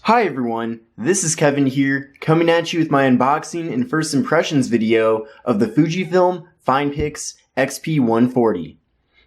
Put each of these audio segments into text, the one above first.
Hi everyone, this is Kevin here, coming at you with my unboxing and first impressions video of the Fujifilm FinePix XP140.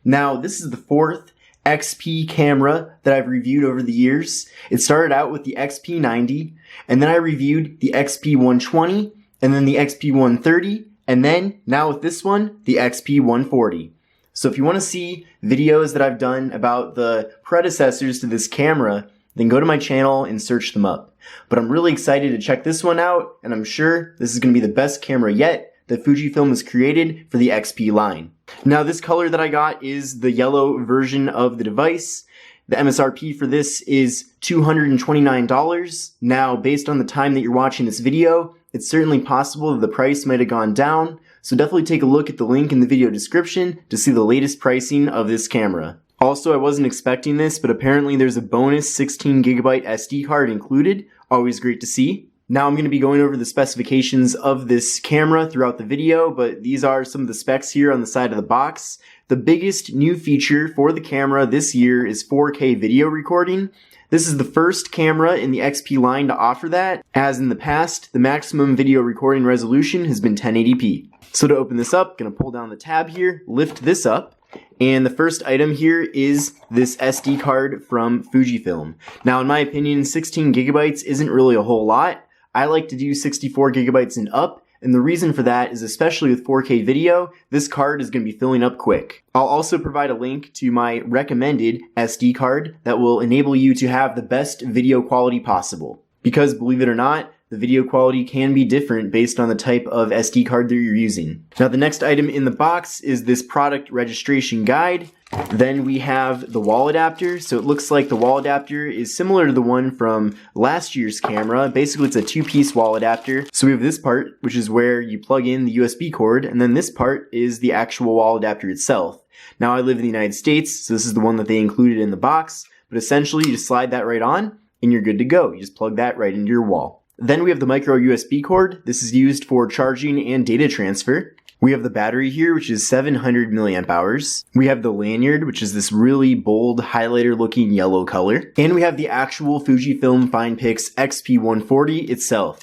Now, this is the fourth XP camera that I've reviewed over the years. It started out with the XP90, and then I reviewed the XP120, and then the XP130, and then, now with this one, the XP140. So if you want to see videos that I've done about the predecessors to this camera, then go to my channel and search them up. But I'm really excited to check this one out, and I'm sure this is going to be the best camera yet that Fujifilm has created for the XP line. Now, this color that I got is the yellow version of the device. The MSRP for this is $229. Now, based on the time that you're watching this video, it's certainly possible that the price might have gone down, so definitely take a look at the link in the video description to see the latest pricing of this camera. Also, I wasn't expecting this, but apparently there's a bonus 16GB SD card included. Always great to see. Now I'm going to be going over the specifications of this camera throughout the video, but these are some of the specs here on the side of the box. The biggest new feature for the camera this year is 4K video recording. This is the first camera in the XP line to offer that. As in the past, the maximum video recording resolution has been 1080p. So to open this up, I'm going to pull down the tab here, lift this up. And the first item here is this SD card from Fujifilm. Now, in my opinion, 16GB isn't really a whole lot. I like to do 64GB and up, and the reason for that is, especially with 4K video, this card is going to be filling up quick. I'll also provide a link to my recommended SD card that will enable you to have the best video quality possible. Because, believe it or not, the video quality can be different based on the type of SD card that you're using. Now, the next item in the box is this product registration guide. Then we have the wall adapter. So it looks like the wall adapter is similar to the one from last year's camera. Basically, it's a two-piece wall adapter. So we have this part, which is where you plug in the USB cord, and then this part is the actual wall adapter itself. Now, I live in the United States, so this is the one that they included in the box. But essentially, you just slide that right on, and you're good to go. You just plug that right into your wall. Then we have the micro USB cord. This is used for charging and data transfer. We have the battery here, which is 700 milliamp hours. We have the lanyard, which is this really bold highlighter looking yellow color. And we have the actual Fujifilm FinePix XP140 itself.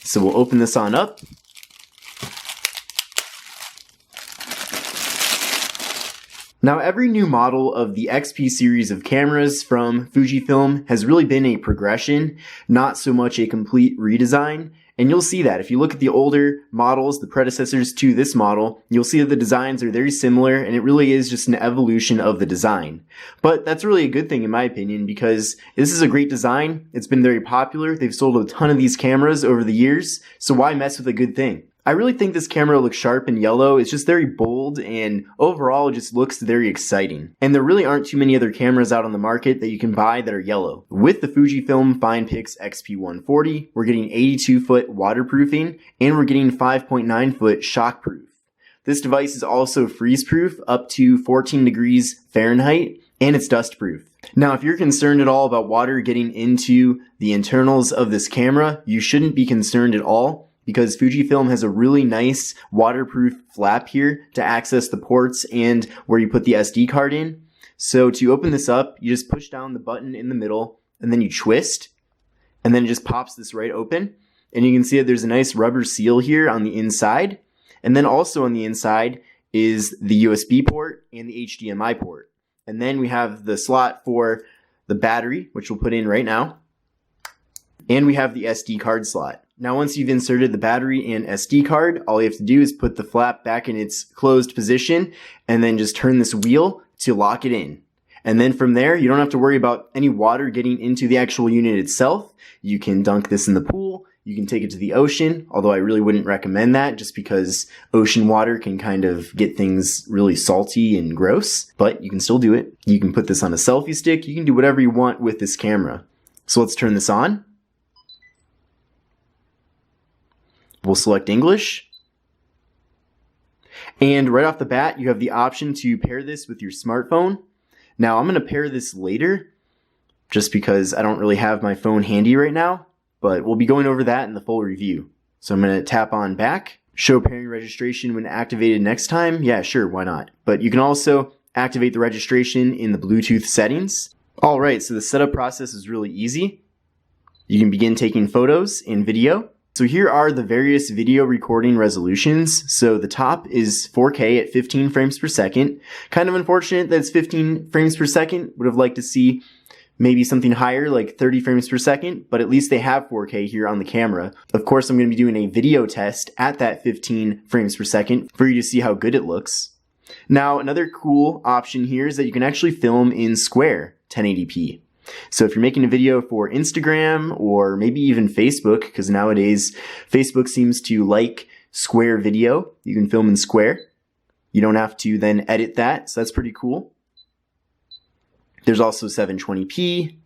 So we'll open this on up. Now, every new model of the XP series of cameras from Fujifilm has really been a progression, not so much a complete redesign. And you'll see that if you look at the older models, the predecessors to this model, you'll see that the designs are very similar, and it really is just an evolution of the design. But that's really a good thing in my opinion, because this is a great design. It's been very popular. They've sold a ton of these cameras over the years, so why mess with a good thing? I really think this camera looks sharp and yellow. It's just very bold, and overall it just looks very exciting. And there really aren't too many other cameras out on the market that you can buy that are yellow. With the Fujifilm FinePix XP140, we're getting 82-foot waterproofing, and we're getting 5.9-foot shockproof. This device is also freeze-proof up to 14 degrees Fahrenheit, and it's dust-proof. Now, if you're concerned at all about water getting into the internals of this camera, you shouldn't be concerned at all, because Fujifilm has a really nice waterproof flap here to access the ports and where you put the SD card in. So to open this up, you just push down the button in the middle, and then you twist, and then it just pops this right open. And you can see that there's a nice rubber seal here on the inside. And then also on the inside is the USB port and the HDMI port. And then we have the slot for the battery, which we'll put in right now. And we have the SD card slot. Now, once you've inserted the battery and SD card, all you have to do is put the flap back in its closed position and then just turn this wheel to lock it in. And then from there, you don't have to worry about any water getting into the actual unit itself. You can dunk this in the pool. You can take it to the ocean, although I really wouldn't recommend that just because ocean water can kind of get things really salty and gross, but you can still do it. You can put this on a selfie stick. You can do whatever you want with this camera. So let's turn this on. We'll select English. And right off the bat, you have the option to pair this with your smartphone. Now, I'm going to pair this later, just because I don't really have my phone handy right now, but we'll be going over that in the full review. So I'm going to tap on back, show pairing registration when activated next time. Yeah, sure, why not? But you can also activate the registration in the Bluetooth settings. All right, so the setup process is really easy. You can begin taking photos and video. So here are the various video recording resolutions. So the top is 4K at 15 frames per second. Kind of unfortunate that it's 15 frames per second. Would have liked to see maybe something higher, like 30 frames per second, but at least they have 4K here on the camera. Of course, I'm going to be doing a video test at that 15 frames per second for you to see how good it looks. Now, another cool option here is that you can actually film in square 1080p. So if you're making a video for Instagram or maybe even Facebook, because nowadays Facebook seems to like square video, you can film in square. You don't have to then edit that, so that's pretty cool. There's also 720p.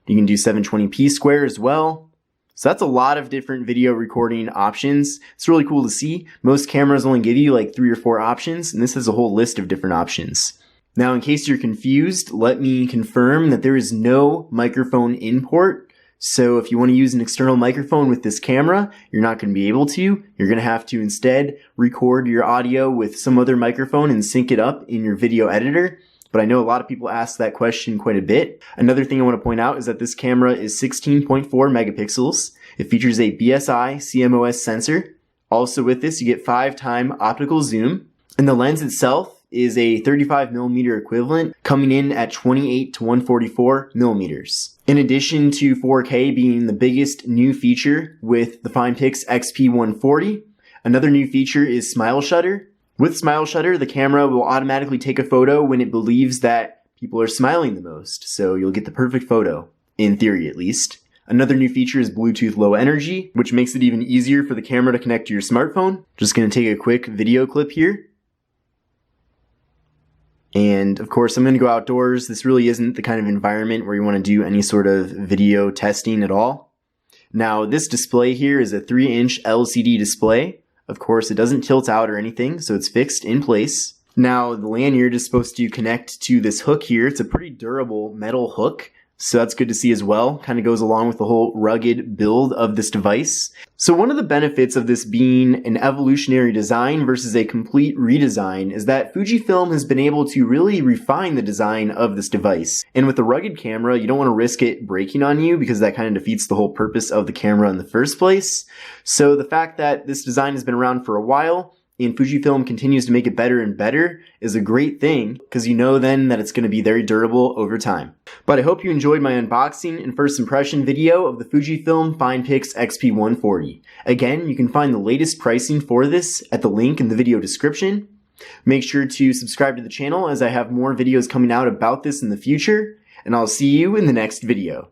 You can do 720p square as well. So that's a lot of different video recording options. It's really cool to see. Most cameras only give you like 3 or 4 options, and this has a whole list of different options. Now, in case you're confused, let me confirm that there is no microphone in port. So if you want to use an external microphone with this camera, you're not going to be able to. You're going to have to instead record your audio with some other microphone and sync it up in your video editor. But I know a lot of people ask that question quite a bit. Another thing I want to point out is that this camera is 16.4 megapixels. It features a BSI CMOS sensor. Also with this, you get 5x optical zoom. And the lens itself is a 35mm equivalent, coming in at 28 to 144 millimeters. In addition to 4K being the biggest new feature with the FinePix XP140, another new feature is smile shutter. With smile shutter, the camera will automatically take a photo when it believes that people are smiling the most, so you'll get the perfect photo, in theory at least. Another new feature is Bluetooth Low Energy, which makes it even easier for the camera to connect to your smartphone. Just going to take a quick video clip here. And of course, I'm going to go outdoors. This really isn't the kind of environment where you want to do any sort of video testing at all. Now, this display here is a 3-inch LCD display. Of course, it doesn't tilt out or anything, so it's fixed in place. Now, the lanyard is supposed to connect to this hook here. It's a pretty durable metal hook, so that's good to see as well. Kind of goes along with the whole rugged build of this device. So one of the benefits of this being an evolutionary design versus a complete redesign is that Fujifilm has been able to really refine the design of this device. And with a rugged camera, you don't want to risk it breaking on you because that kind of defeats the whole purpose of the camera in the first place. So the fact that this design has been around for a while and Fujifilm continues to make it better and better is a great thing because you know then that it's going to be very durable over time. But I hope you enjoyed my unboxing and first impression video of the Fujifilm FinePix XP140. Again, you can find the latest pricing for this at the link in the video description. Make sure to subscribe to the channel as I have more videos coming out about this in the future, and I'll see you in the next video.